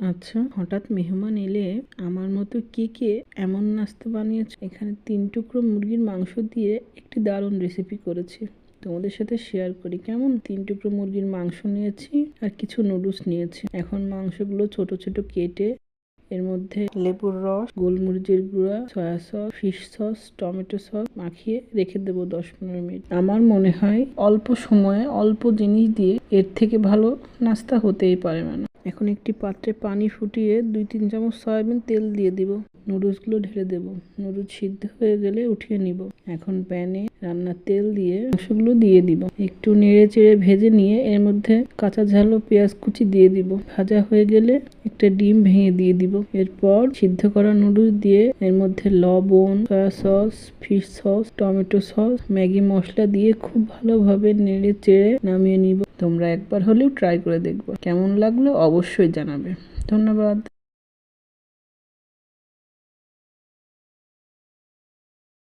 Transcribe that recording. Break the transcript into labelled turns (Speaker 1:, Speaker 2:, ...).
Speaker 1: আচ্ছা, হঠাৎ মেহমান এলে আমার মতো কে কে এমন নাস্তা বানিয়েছে? এখানে 3 টুকরো মুরগির মাংস দিয়ে একটি দারুণ রেসিপি করেছি, তোমাদের সাথে শেয়ার করি কেমন। 3 টুকরো মুরগির মাংস নিয়েছি আর কিছু নুডলস নিয়েছি। এখন মাংসগুলো ছোট ছোট কেটে এর মধ্যে লেবুর রস, গোলমরিচের গুঁড়া, soya sauce, fish sauce, tomato sauce মাখিয়ে রেখে দেবো 10-15 মিনিট। আমার মনে হয় অল্প সময়ে অল্প জিনিস দিয়ে এর থেকে ভালো নাস্তা হতেই পারে না। এখন একটি পাত্রে পানি ফুটিয়ে 2-3 চামচ সয়াবিন তেল দিয়ে দিব। নুডলসগুলো ঢেলে দেব। নুডলস সিদ্ধ হয়ে গেলে উঠিয়ে নিব। এখন প্যানে রান্নার তেল দিয়ে মাংসগুলো দিয়ে দিব। একটু নেড়ে চেড়ে ভেজে নিয়ে এর মধ্যে কাঁচা ঝাল ও পেঁয়াজ কুচি দিয়ে দিব। ভাজা হয়ে গেলে একটা ডিম ভেঙে দিয়ে দিব। এরপর সিদ্ধ করা নুডলস দিয়ে এর মধ্যে লবণ, soya sauce, fish sauce, tomato sauce, Maggi masala দিয়ে খুব ভালোভাবে নেড়ে চেড়ে নামিয়ে নিব। তোমরা একবার হলেও ট্রাই করে দেখবে, কেমন লাগলো অবশ্যই জানাবে। ধন্যবাদ।